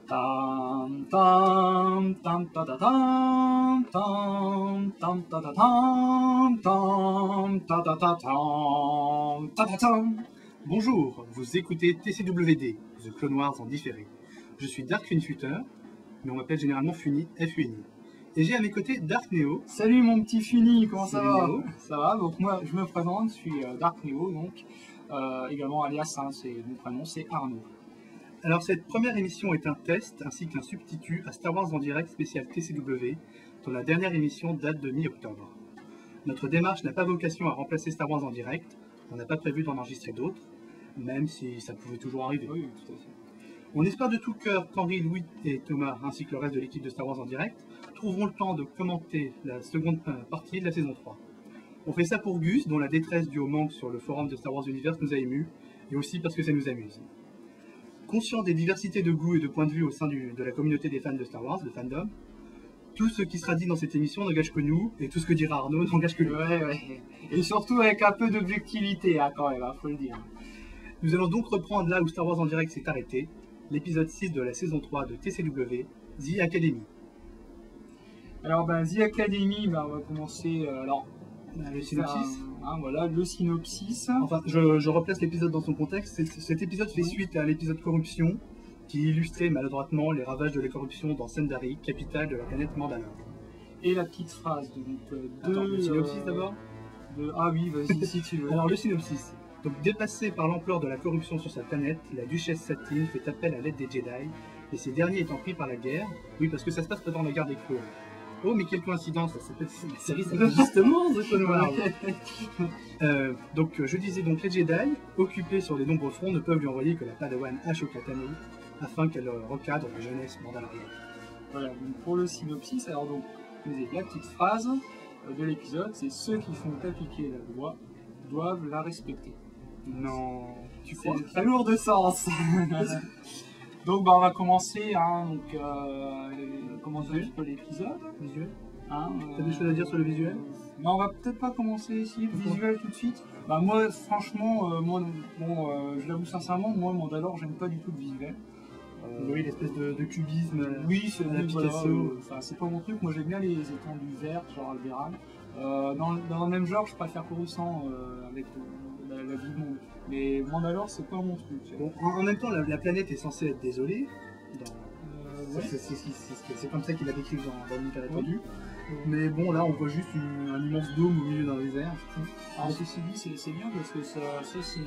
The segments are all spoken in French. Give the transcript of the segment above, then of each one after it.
Tam tam tam ta ta tam tam tam ta ta tam tam ta ta ta tam ta ta tam. Bonjour, vous écoutez TCWD, The Clone Wars en différé. Je suis Dark Funfuter, mais on m'appelle généralement Funi, FUNI. Et j'ai à mes côtés Dark Neo. Salut mon petit Funi, comment ça Salut va? Neo. Ça va, donc moi je me présente, je suis Dark Neo, donc également alias, hein, c'est mon prénom, c'est Arnaud. Alors cette première émission est un test ainsi qu'un substitut à Star Wars en direct spécial TCW, dont la dernière émission date de mi-octobre. Notre démarche n'a pas vocation à remplacer Star Wars en direct, on n'a pas prévu d'en enregistrer d'autres, même si ça pouvait toujours arriver. Oui, tout à fait. On espère de tout cœur qu'Henri, Louis et Thomas, ainsi que le reste de l'équipe de Star Wars en direct, trouveront le temps de commenter la seconde partie de la saison 3. On fait ça pour Gus, dont la détresse due au manque sur le forum de Star Wars Universe nous a émus, et aussi parce que ça nous amuse. Conscient des diversités de goûts et de points de vue au sein de la communauté des fans de Star Wars, le fandom, tout ce qui sera dit dans cette émission n'engage que nous, et tout ce que dira Arnaud n'engage que lui. Ouais. Et surtout avec un peu d'objectivité, hein, quand même, hein, faut le dire. Nous allons donc reprendre là où Star Wars en direct s'est arrêté, l'épisode 6 de la saison 3 de TCW, The Academy. Alors, The Academy, on va commencer. Le synopsis. Voilà, le synopsis. Enfin, je replace l'épisode dans son contexte. Cet épisode fait suite à l'épisode Corruption, qui illustrait maladroitement les ravages de la corruption dans Sendari, capitale de la planète Mandalore. Et la petite phrase, Le synopsis d'abord. Ah oui, vas-y, si tu veux. Alors, le synopsis. Donc, dépassée par l'ampleur de la corruption sur sa planète, la duchesse Satine fait appel à l'aide des Jedi, et ces derniers étant pris par la guerre. Oui, parce que ça se passe pendant la guerre des clones. Oh, mais quelle coïncidence, la série s'appelle justement The Clone Wars. Donc, je disais donc les Jedi, occupés sur les nombreux fronts, ne peuvent lui envoyer que la Padawan Ashoka Tano, afin qu'elle recadre la jeunesse mandalorienne. Voilà, donc pour le synopsis, alors donc, la petite phrase de l'épisode, c'est ceux qui font appliquer la loi doivent la respecter. Non, tu C'est crois? très lourd de sens. Donc on va commencer, commencer un peu l'épisode. Visuel. Hein, T'as des choses à dire sur le visuel? Non, on va peut-être pas commencer ici, le visuel tout de suite. Moi, franchement, je l'avoue sincèrement, moi, Mandalore, j'aime pas du tout le visuel. Oui, l'espèce de cubisme. Oui, c'est la Picasso. c'est pas mon truc. Moi, j'aime bien les étendues vertes, genre Alderan. Dans le même genre, je préfère Coruscant avec la vie du monde. Mais Mandalore, c'est pas mon truc. Bon, en même temps, la planète est censée être désolée. Ouais. C'est comme ça qu'il a décrit dans l'univers étendu. Mais bon, là, on voit juste un immense dôme au milieu d'un désert. Alors, ceci dit, c'est bien parce que ça c'est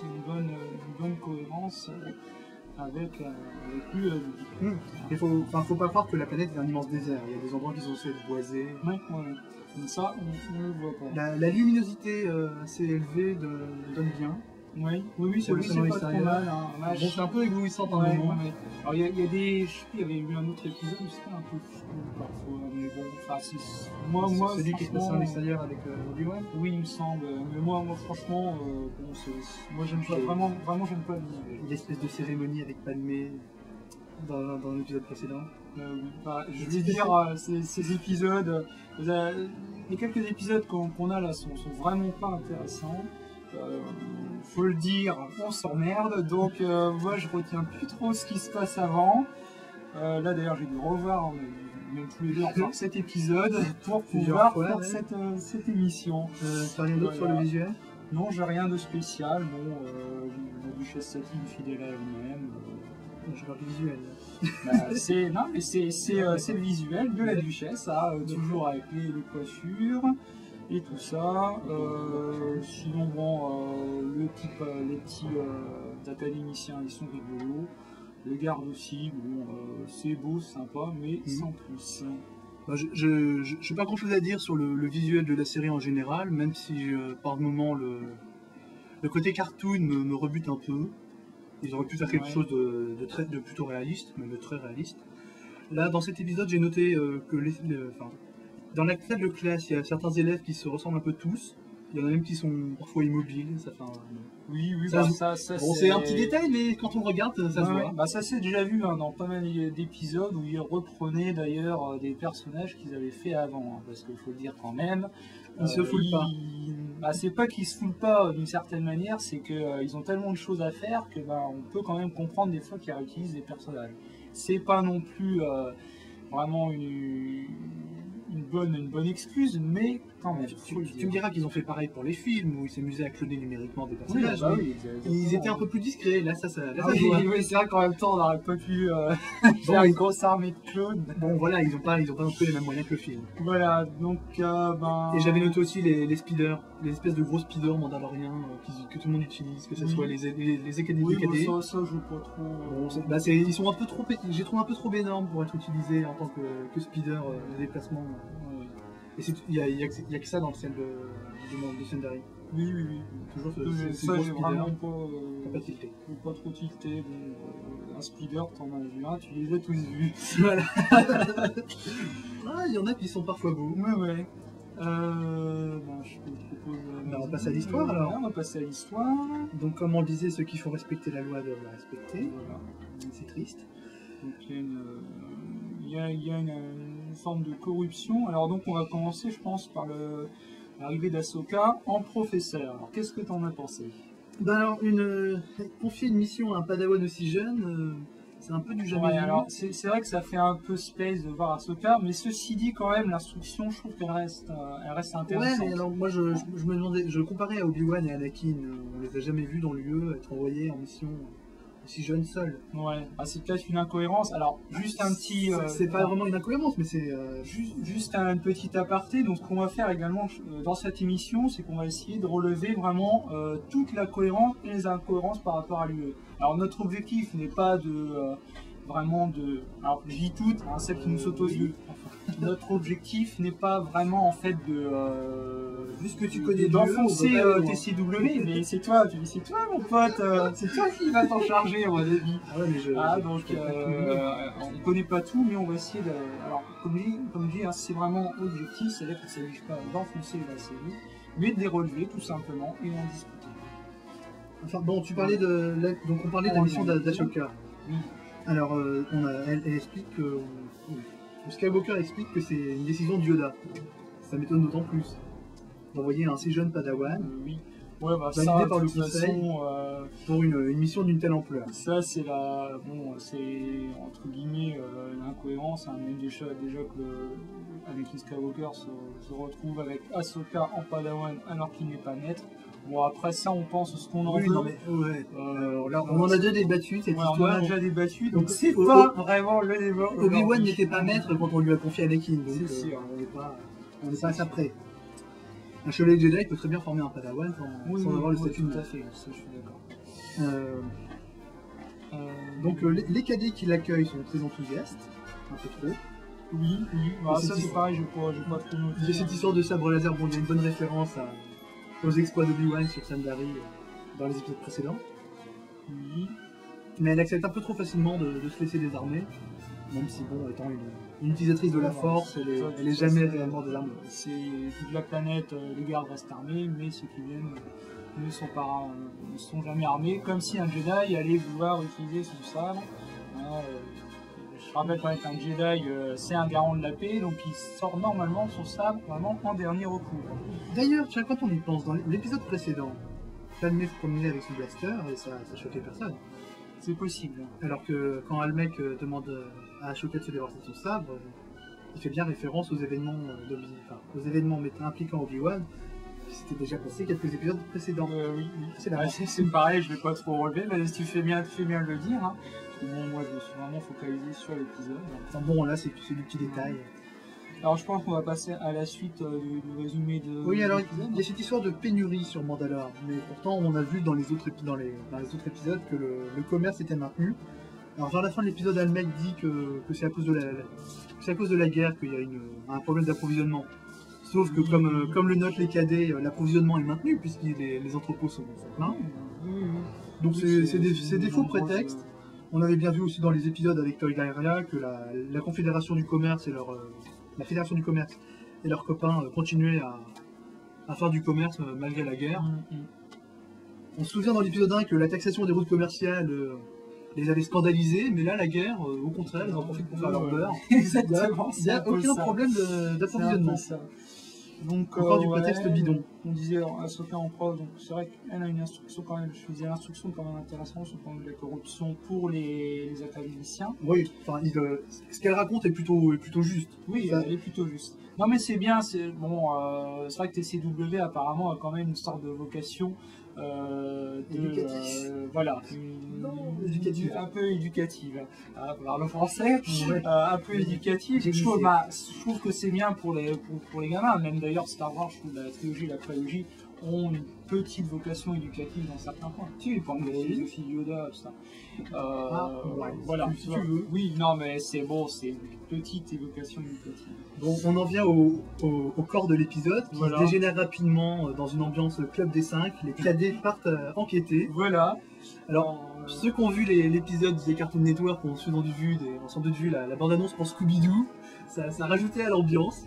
une bonne cohérence avec lui. Il faut pas croire que la planète est un immense désert. Il y a des endroits qui sont censés être boisés. Ouais. Donc ça, on le voit pas. La luminosité assez élevée donne bien. Oui, c'est Pour le salon pas trop extérieur. mal. Hein. Bon, c'est un peu éblouissant par Ouais, moment. ouais. Alors il y a des, je sais plus, il y avait eu un autre épisode où c'était un peu flou parfois, mais bon, moi Celui qui se passe à franchement, l'extérieur avec Obi-Wan. oui, il me semble, mais moi franchement, moi j'aime pas, vraiment j'aime pas le visuel. L'espèce de cérémonie avec Padmé dans l'épisode précédent. Je veux dire, ces épisodes, les quelques épisodes qu'on a là sont vraiment pas intéressants. Faut le dire, on s'emmerde, donc moi je retiens plus trop ce qui se passe avant. Là d'ailleurs j'ai dû revoir même tous les deux encore cet épisode pour pouvoir faire cette émission. T'as rien d'autre sur le visuel? Non, j'ai rien de spécial. Bon, la duchesse Satine fidèle à elle-même. Je parle du visuel. C'est le visuel de la duchesse, toujours avec les coiffures et tout ça. Sinon, les petits académiciens, ils sont rigolos. Les gardes aussi, c'est beau, sympa, mais sans plus. Je n'ai pas grand chose à dire sur le visuel de la série en général, même si par moment le côté cartoon me rebute un peu. Ils auraient pu faire quelque chose de plutôt réaliste, même de très réaliste. Là, dans cet épisode, j'ai noté que dans la salle de classe, il y a certains élèves qui se ressemblent un peu tous. Il y en a même qui sont parfois immobiles. Ça fait Oui, ça c'est un petit détail, mais quand on regarde, ça se voit. Ça s'est déjà vu dans pas mal d'épisodes où ils reprenaient d'ailleurs des personnages qu'ils avaient fait avant. Parce qu'il faut le dire quand même, Ils se foulent pas. Bah, c'est pas qu'ils se foulent pas d'une certaine manière, c'est qu'ils ont tellement de choses à faire que bah, on peut quand même comprendre des fois qu'ils réutilisent des personnages. C'est pas non plus vraiment une bonne excuse, mais quand même. Tu me diras qu'ils ont fait pareil pour les films où ils s'amusaient à cloner numériquement des personnages. bah mais oui, ils étaient un peu plus discrets. Là, ça Ah se oui, voit. oui, c'est vrai qu'en même temps, on n'aurait pas pu faire Bon, une grosse armée de clones. Bon, voilà, ils ont pas non plus les mêmes moyens que le film. Voilà, donc ben. Et j'avais noté aussi les speeders, les espèces de gros speeders mandaloriens que tout le monde utilise, que ce Oui. soit les académies. Oui, KD. bon, ça, je veux pas trop. Bon, ils sont un peu trop, j'ai trouvé un peu trop énormes pour être utilisés en tant que speeder de déplacement. Ouais. Et il y a que ça dans le ciel de Sundari. Oui, oui, oui. Toujours ce Ça, gros j'ai speeder. vraiment Pas tilté. pas trop tilté. Bon, un speeder, t'en as vu un, tu les as tous vus. Voilà. Ah, il y en a qui sont parfois beaux. Ouais. Ben, je te propose. On va passer à l'histoire, alors. On va passer à l'histoire. Donc, comme on le disait, ceux qui font respecter la loi doivent la respecter. Voilà. C'est triste. Donc il y a une forme de corruption. Alors donc on va commencer, je pense, par l'arrivée d'Ahsoka en professeur. Alors qu'est-ce que tu en as pensé? Ben alors, confier une mission à un padawan aussi jeune, c'est un peu du jamais Ouais, vu. alors c'est vrai que ça fait un peu space de voir Ahsoka, mais ceci dit quand même l'instruction, je trouve qu'elle reste Ouais, intéressante. mais alors moi je me demandais, je comparais à Obi-Wan et Anakin, on les a jamais vus dans l'UE être envoyés en mission aussi jeunes seuls. Ouais, ah, c'est peut-être une incohérence. Alors juste un petit. C'est pas vraiment une incohérence, mais c'est. Juste un petit aparté, donc ce qu'on va faire également dans cette émission, c'est qu'on va essayer de relever vraiment toute la cohérence et les incohérences par rapport à l'UE. Alors notre objectif n'est pas de vraiment de... Alors je dis toutes, hein, celles qui nous sautent aux yeux. Notre objectif n'est pas vraiment en fait de... Juste que tu connais d'enfoncer l'UE, TCW, mais c'est toi mon pote, c'est toi qui va t'en charger à mon avis. Ah ouais, mais Donc on ne connaît pas tout, mais on va essayer de... Alors comme je dis, hein, c'est vraiment objectif, c'est-à-dire qu'il ne s'agit pas d'enfoncer la série, mais de les relever tout simplement et en discuter. Enfin bon, tu parlais donc on parlait de la mission d'Ashoka. Oui. Alors elle explique que Skywalker explique que c'est une décision de Yoda. Ça m'étonne d'autant plus d'envoyer un si jeune padawan Oui. Ouais, bah validé ça, par de le toute conseil façon, pour une mission d'une telle ampleur. ça c'est c'est entre guillemets l'incohérence, hein, même déjà que Anakin Skywalker se retrouve avec Ahsoka en Padawan alors qu'il n'est pas maître. Bon après ça on pense ce qu'on en Oui, veut. non, mais ouais. Là, on en a déjà débattu cette Ouais, on en histoire. a déjà débattu, donc Donc, c'est au- pas vraiment le débat. Obi-Wan aujourd'hui. n'était pas maître quand on lui a confié Anakin, donc C'est sûr. on n'est pas à ça près. Un chevalier Jedi peut très bien former un padawan sans avoir le statut de tout à maître. fait, ça je suis d'accord. Donc les cadets qui l'accueillent sont très enthousiastes, un peu trop. Oui, bah, Et ça c'est- c'est pareil, je pas trop noté. Il y a cette histoire de sabre laser, bon, il y a une bonne référence aux exploits d'Obi-Wan sur Sandari dans les épisodes précédents. Oui. Mais elle accepte un peu trop facilement de se laisser désarmer, même si, bon, étant une utilisatrice de la force, elle est jamais réellement désarmée. C'est toute la planète, les gardes restent armés, mais ceux qui viennent ne sont jamais armés, comme si un Jedi allait vouloir utiliser son sabre. Voilà, je rappelle quand même qu'un Jedi, c'est un garant de la paix, donc il sort normalement son sabre vraiment en dernier recours. D'ailleurs, tiens, quand on y pense, dans l'épisode précédent, Padmé se promenait avec son blaster et ça choquait personne. C'est possible. Alors que quand Almec demande à Ashoka de se débarrasser de son sabre, il fait bien référence aux événements aux événements impliquant Obi-Wan qui s'étaient déjà passés quelques épisodes précédents. Oui. C'est la Ah, c'est pareil, je vais pas trop relever, mais tu fais bien de le dire. Hein. Bon, moi je me suis vraiment focalisé sur l'épisode. Enfin bon, là c'est du petit détail. Alors je pense qu'on va passer à la suite du résumé de Oui, alors l'épisode. il y a cette histoire de pénurie sur Mandalore, mais pourtant on a vu dans les autres épisodes que le commerce était maintenu. Alors vers la fin de l'épisode, Almec dit que c'est à cause de la guerre qu'il y a un problème d'approvisionnement. Sauf que comme le notent les cadets, l'approvisionnement est maintenu puisque les entrepôts sont pleins. Oui. Donc Oui, c'est des faux nombreuses, prétextes. On avait bien vu aussi dans les épisodes avec Toy Gairia que la Confédération du Commerce et la Fédération du Commerce et leurs copains continuaient à faire du commerce malgré la guerre. On se souvient dans l'épisode 1 que la taxation des routes commerciales les avait scandalisés, mais là la guerre, au contraire, ils en profitent pour faire leur beurre. Exactement. Il n'y a aucun problème d'approvisionnement. C'est un peu ça. Donc, Encore du ouais, prétexte bidon. On disait Ahsoka en prof, donc c'est vrai qu'elle a une instruction quand même, je disais l'instruction quand même intéressante sur le point de la corruption pour les académiciens. Oui, enfin, ce qu'elle raconte est plutôt juste. Oui, Ça- elle est plutôt juste. Non mais c'est bien, c'est bon, c'est vrai que TCW apparemment a quand même une sorte de vocation Éducatif. voilà, éducative. un peu éducative, par le français, Ouais. un peu éducative. J'ai Je trouve, glissé. je trouve que c'est bien pour les gamins, même d'ailleurs Star Wars, je trouve la trilogie et la prélogie ont une petite vocation éducative dans certains points. Tu parles de la philosophie de Yoda, tout ça. Ouais, Voilà, si tu veux. Oui, non mais c'est bon, c'est une petite évocation éducative. Bon, on en vient au corps de l'épisode, qui Voilà. se dégénère rapidement dans une ambiance club des 5. Les cadets partent enquêter. Voilà. Alors, ceux qui ont vu l'épisode des Cartoon Network ont sans doute vu la bande-annonce pour Scooby-Doo. Ça rajoutait à l'ambiance.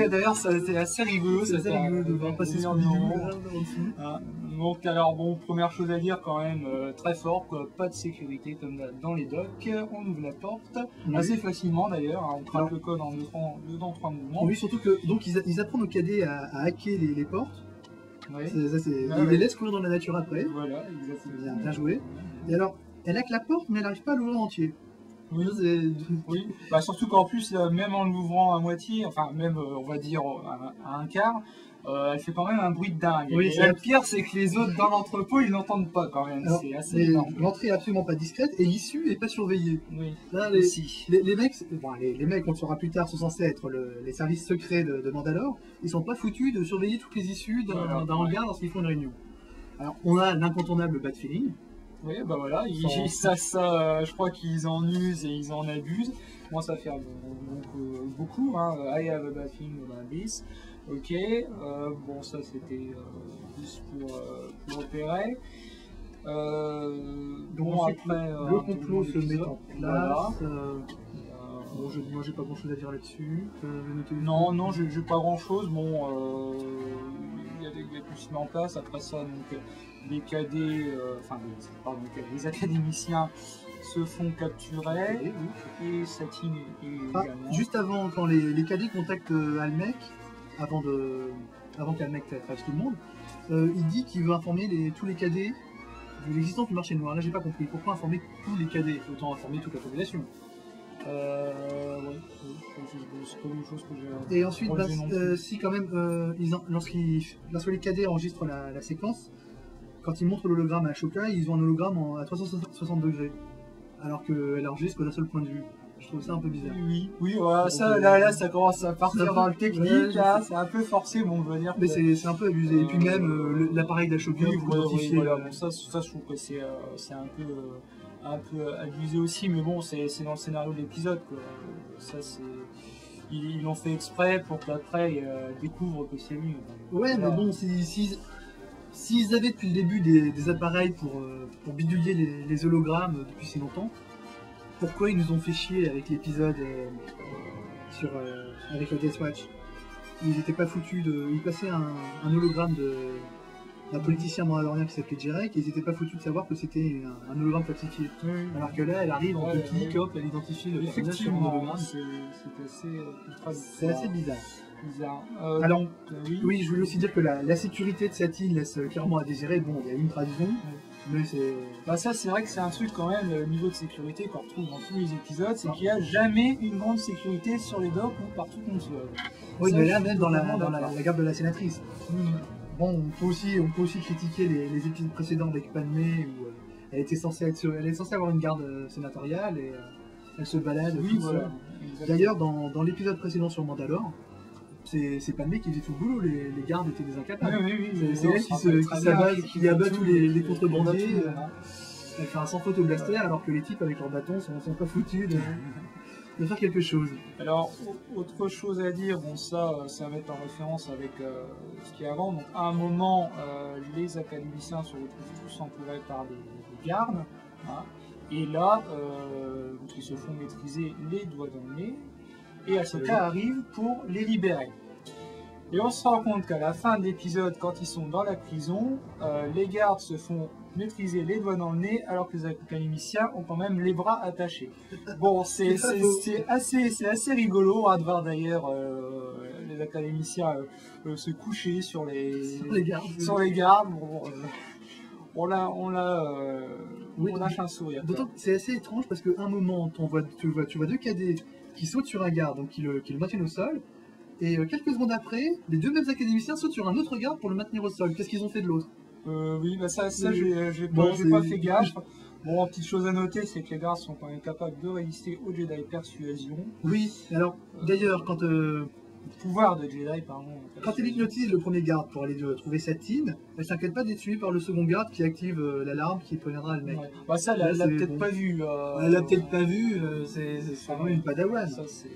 D'ailleurs, ça a été assez rigolo. C'est assez rigolo de voir passer Scooby-Doo là, en dessous. Donc, alors, bon, première chose à dire quand même, très fort, quoi. Pas de sécurité comme dans les docks. On ouvre la porte, Oui. assez facilement d'ailleurs. On craque Alors- le code en 2-3 mouvements. Oui, surtout que donc ils apprennent aux cadets à hacker les portes. Oui. Ils ouais. les laissent courir dans la nature après. Voilà, exactement. Bien joué. Et alors, elle hack la porte, mais elle n'arrive pas à l'ouvrir entier. Oui. Oui, bah, surtout qu'en plus, même en l'ouvrant à moitié, enfin même on va dire à un quart, elle fait quand même un bruit de dingue. Oui, Et c'est le pire, c'est que les autres dans l'entrepôt, ils n'entendent pas quand même. Alors, C'est assez mais énorme. l'entrée est absolument pas discrète et l'issue est pas surveillée. Oui, Là, les ici. mecs, les mecs, on le saura plus tard, sont censés être les services secrets de Mandalore. Ils sont pas foutus de surveiller toutes les issues Voilà. d'un hangar lorsqu'ils font une réunion. Alors, on a l'incontournable bad feeling. Oui, bah voilà, je crois qu'ils en usent et ils en abusent. Moi, ça fait beaucoup. Hein. I have a bad feeling about this. Ok, bon, ça c'était juste pour opérer. Donc, Bon, ensuite, après, le complot se met en Voilà. place. Bon, moi, j'ai pas grand chose à dire là-dessus. Non, j'ai pas grand chose. Bon, il y a tout se met en place. Après ça, donc, les cadets, les académiciens se font capturer et Satine également. Juste avant, quand les cadets contactent Almec, avant qu'Almec trace tout le monde, il dit qu'il veut informer tous les cadets de l'existence du marché noir. Là, j'ai pas compris. Pourquoi informer tous les cadets? Autant informer toute la population. Ouais, c'est pas une chose que j'ai. Et ensuite, relevé non plus. si quand même, lorsque les cadets enregistrent la séquence, quand ils montrent l'hologramme à Ashoka, ils ont un hologramme à 360 degrés, alors qu'elle enregistre que d'un seul point de vue. Je trouve ça un peu bizarre. Oui, voilà, ça, là, ça commence à partir dans le technique, Ouais, là, c'est un peu forcé, bon, on va dire. Mais que- c'est un peu abusé. Et puis même l'appareil d'Ashoka Oui, pour identifier. voilà, bon, ça, je trouve que c'est un peu abusé aussi, mais bon, c'est dans le scénario de l'épisode, quoi. Ça, c'est. Ils l'ont fait exprès pour qu'après ils découvrent que c'est lui. Ouais, Voilà. mais bon, s'ils avaient depuis le début des appareils pour bidouiller les hologrammes depuis si longtemps, pourquoi ils nous ont fait chier avec l'épisode avec le Death Watch? Ils n'étaient pas foutus de. Ils passaient un hologramme d'un politicien mandalorien qui s'appelait Jarek et ils n'étaient pas foutus de savoir que c'était un hologramme falsifié. Alors que là, elle arrive en Ouais, petit, ouais. hop, elle identifie le personnage sur un Effectivement, hologramme. c'est assez. C'est assez bizarre. bizarre. Alors, Donc, oui. Oui, je voulais aussi dire que la sécurité de Satine laisse clairement à désirer. Bon, il y a une trahison, mais c'est. Bah ça c'est vrai que c'est un truc quand même, le niveau de sécurité qu'on retrouve dans tous les épisodes, c'est qu'il n'y a jamais une grande sécurité sur les docks ou partout où on se voit. Oui, Ça, mais je là, suis même dans la totalement d'accord. garde de la sénatrice. Bon, on peut aussi critiquer les épisodes précédents avec Padmé où elle est censée avoir une garde sénatoriale et elle se balade. Oui, toute voilà. seule. Exactement. D'ailleurs, dans l'épisode précédent sur Mandalore, c'est Padmé qui faisait tout le boulot, les gardes étaient des incapables. Oui, C'est elle qui abat tous les contrebandiers. Elle fait un sans faute au blaster alors que les types avec leurs bâtons sont pas foutus de faire quelque chose. Alors, autre chose à dire, bon ça va mettre en référence avec ce qui est avant. Donc à un moment, les académiciens se retrouvent tous entourés par des gardes. Hein, et là, donc, ils se font maîtriser les doigts dans le nez. Et Ahsoka arrive pour les libérer. Et on se rend compte qu'à la fin de l'épisode, quand ils sont dans la prison, les gardes se font maîtriser les doigts dans le nez, alors que les académiciens ont quand même les bras attachés. Bon, c'est assez rigolo à de voir d'ailleurs les académiciens se coucher sur les gardes. Sur les gardes. Bon, on lâche un sourire. D'autant que c'est assez étrange parce qu'à un moment, tu vois deux cadets qui sautent sur un garde, donc qui le maintiennent au sol, et quelques secondes après, les deux mêmes académiciens sautent sur un autre garde pour le maintenir au sol. Qu'est-ce qu'ils ont fait de l'autre? Oui, bah ça j'ai Bon, pas fait gaffe. Bon, petite chose à noter, c'est que les gardes sont quand même capables de résister au Jedi Persuasion. Oui, alors d'ailleurs, quand Pouvoir de Jedi, pardon. elle hypnotise le premier garde pour aller trouver Satine, elle s'inquiète pas d'être suivie par le second garde qui active l'alarme qui préviendra le mec. Ouais. Bah ça, elle l'a peut-être pas vu. Elle l'a peut-être pas vu, c'est vraiment une padawan. Ça, c'est...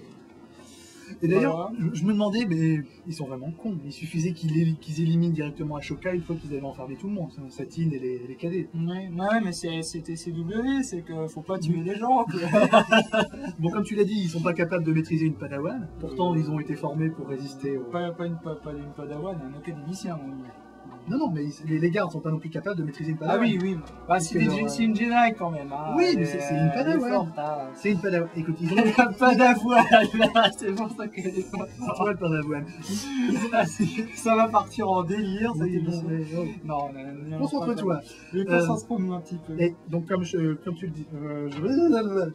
Et d'ailleurs, Voilà. je me demandais, mais ils sont vraiment cons. Il suffisait qu'ils éliminent directement Ashoka une fois qu'ils avaient enfermé tout le monde, Satine et les cadets. Ouais, mais c'était CW, c'est que faut pas tuer les gens. Quoi. Bon, comme tu l'as dit, ils sont pas capables de maîtriser une padawan. Pourtant, ils ont été formés pour résister au... Pas une padawan, un académicien. On dit. Non, mais les gardes sont pas non plus capables de maîtriser une padawan. Ah oui. Bah, c'est une Jedi quand même. Hein. Oui, mais c'est une padawan. C'est une padawan. Écoute, ils ont Elle a pas d'avoine là, c'est pour ça qu'elle est pas toi le padawan. Ça va partir en délire, ça y est. Bon, mais, oh. Non, Concentre-toi. Mais concentrons-nous un petit peu. Et donc, comme tu le dis,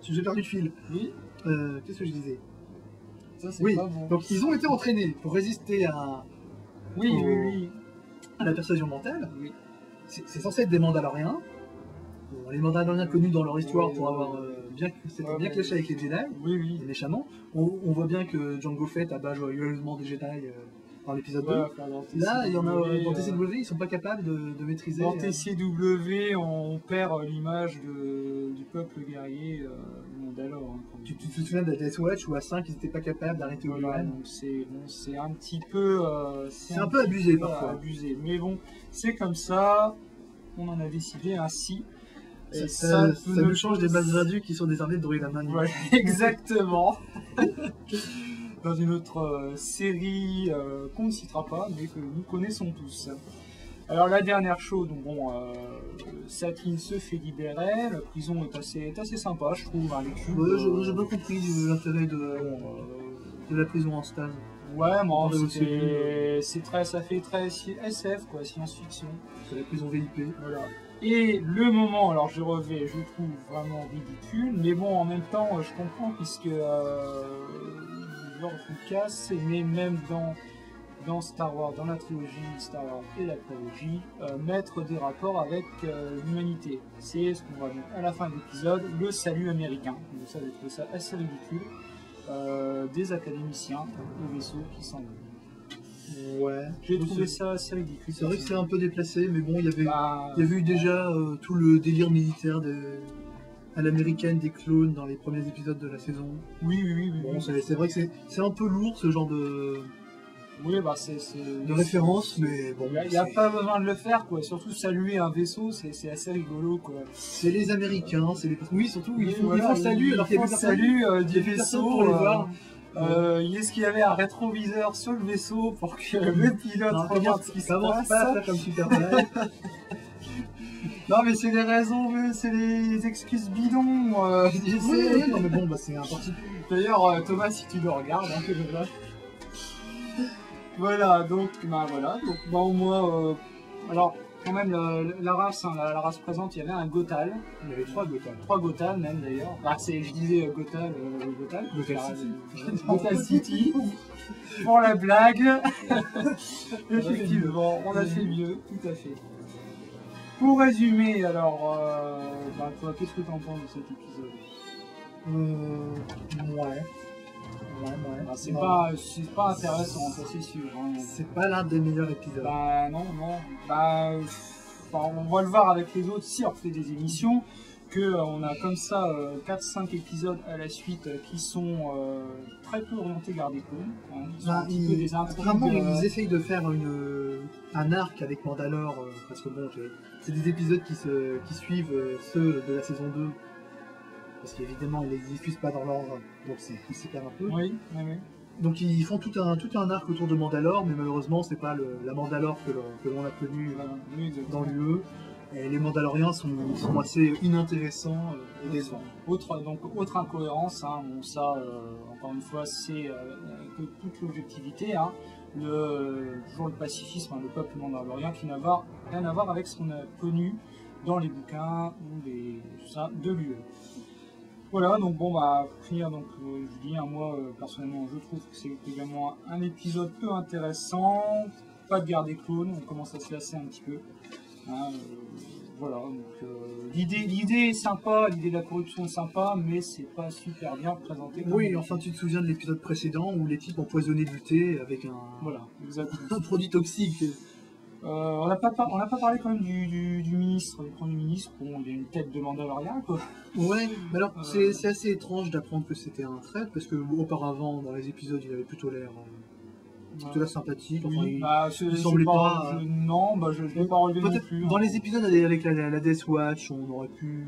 j'ai perdu le fil. Oui, Qu'est-ce que je disais? ça c'est Oui, pas bon. donc ils ont été entraînés pour résister Oui. à la persuasion mentale. Oui. C'est censé être des Mandaloriens. Bon, les Mandaloriens connus dans leur histoire pour avoir bien clashé avec les Jedi, Oui. et méchamment. On voit bien que Jango Fett abat joyeusement des Jedi dans l'épisode 2. Là, il y en a dans TCW, ils sont pas capables de maîtriser. Dans TCW, on perd l'image du peuple guerrier Mandalore. Hein, Tu te souviens de Death Watch où à 5 ils étaient pas capables d'arrêter Obi-Wan. donc c'est un petit peu... c'est un peu abusé parfois. Abusé. Mais bon, c'est comme ça, on en a décidé ainsi. Et ça nous change des Maz Windu qui sont désormais de droïdes à main nue. Ouais, exactement. Dans une autre série qu'on ne citera pas, mais que nous connaissons tous. Alors la dernière chose, donc bon, Satine se fait libérer, la prison est assez sympa, je trouve, hein, les cubes. Ouais, j'ai pas compris l'intérêt de la prison en stase. Ouais, moi, Ouais, ça fait très SF, quoi, science-fiction. C'est la prison VIP. Voilà. Et le moment, alors je trouve vraiment ridicule, mais bon, en même temps, je comprends, puisque George Lucas, mais même dans Star Wars, dans la trilogie Star Wars et la prélogie, mettre des rapports avec l'humanité. C'est ce qu'on va voir à la fin de l'épisode, le salut américain. Donc ça, j'ai trouvé ça assez ridicule. Des académiciens au vaisseau qui s'en vont. Ouais. J'ai trouvé ça assez ridicule. C'est vrai que c'est un peu déplacé, mais bon, il y avait Bah, eu déjà tout le délire militaire à l'américaine des clones dans les premiers épisodes de la saison. Oui. Bon, c'est vrai que c'est un peu lourd ce genre de référence, mais bon. Il n'y a pas besoin de le faire, quoi. Surtout saluer un vaisseau, c'est assez rigolo, quoi. C'est les Américains, oui, surtout ils font Voilà, salut alors qu'il y a font salut du personne vaisseau. pour les voir. Est-ce qu'il y avait un rétroviseur sur le vaisseau pour que le pilote regarde ce qui se commence passe? pas à faire comme Superman. Non, mais c'est des raisons, c'est des excuses bidons. Oui, non, mais bon, c'est un parti. D'ailleurs, Thomas, si tu le regardes, hein, que je vois. Voilà, donc, au moins, alors, quand même, la race, hein, la race présente, il y avait un Gotal. Il y avait 3 Gotham. 3 Gotal, même, d'ailleurs. Bah, je disais Gotal. Gotham City. Pour la blague. Effectivement, on a fait mieux, tout à fait. Pour résumer, alors, toi, qu'est-ce que tu en penses de cet épisode? Ouais. C'est pas intéressant, ça c'est sûr. Hein. C'est pas l'un des meilleurs épisodes. Bah non. On va le voir avec les autres si on fait des émissions, qu'on a comme ça 4-5 épisodes à la suite qui sont très peu orientés vers des clones. Hein, ils essayent de faire un arc avec Mandalore, parce que bon, c'est des épisodes qui suivent ceux de la saison 2. Parce qu'évidemment, ils ne les diffusent pas dans l'ordre, donc ils s'écartent un peu. Oui. Donc ils font tout un arc autour de Mandalore, mais malheureusement, c'est pas la Mandalore que l'on a connue dans l'UE. Et les Mandaloriens sont assez inintéressants et décevants. Autre incohérence, hein, bon, ça, encore une fois, c'est que toute l'objectivité, hein, toujours le pacifisme, hein, le peuple mandalorien qui n'a rien à voir avec ce qu'on a connu dans les bouquins ou tout ça de l'UE. Voilà, donc bon, bah, pour finir, donc, je dis, hein, moi, personnellement, je trouve que c'est également un épisode peu intéressant, pas de guerre des clones, on commence à se lasser un petit peu. Hein, voilà, donc l'idée est sympa, l'idée de la corruption est sympa, mais c'est pas super bien présenté. Oui, enfin tu te souviens de l'épisode précédent où les types empoisonnaient du thé avec voilà, un produit toxique. On n'a pas parlé quand même du ministre, du Premier ministre. Bon, il a une tête de Mandalorian, quoi. Ouais, mais alors c'est assez étrange d'apprendre que c'était un traître parce que auparavant dans les épisodes il avait plutôt l'air sympathique. Enfin, Oui, il semblait pas. Non, je l'ai pas relevé non plus. Dans les épisodes avec la Death Watch, on aurait pu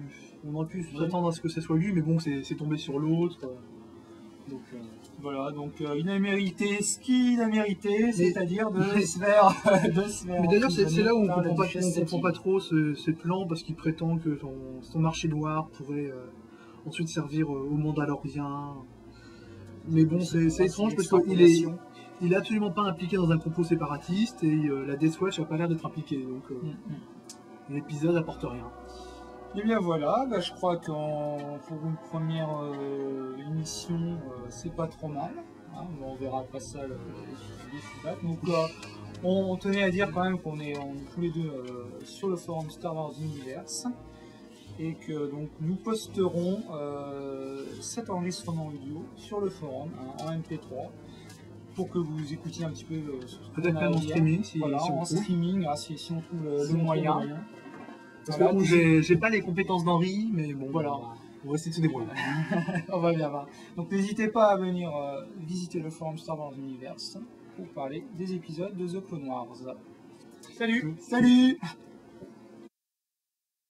s'attendre à ce que ce soit lui, mais bon, c'est tombé sur l'autre. Donc voilà, donc il a mérité ce qu'il a mérité, c'est-à-dire de se faire. Mais d'ailleurs, c'est là où on comprend pas trop ce plan parce qu'il prétend que son marché noir pourrait ensuite servir aux Mandaloriens. Mais bon, c'est étrange parce qu'il est absolument pas impliqué dans un complot séparatiste et la Death Watch n'a pas l'air d'être impliquée, donc l'épisode apporte rien. Et bien voilà, je crois que pour une première émission, c'est pas trop mal. Hein, on verra après ça les feedbacks. Donc on tenait à dire quand même qu'on est tous les deux sur le forum Star Wars Universe et que donc nous posterons cet enregistrement vidéo sur le forum en MP3 pour que vous écoutiez un petit peu peut-être même en streaming si on trouve le moyen. Parce que j'ai pas les compétences d'Henri, mais bon, voilà, on va essayer de se débrouiller. On va bien voir. Donc n'hésitez pas à venir visiter le forum Star Wars Universe pour parler des épisodes de The Clone Wars. Salut.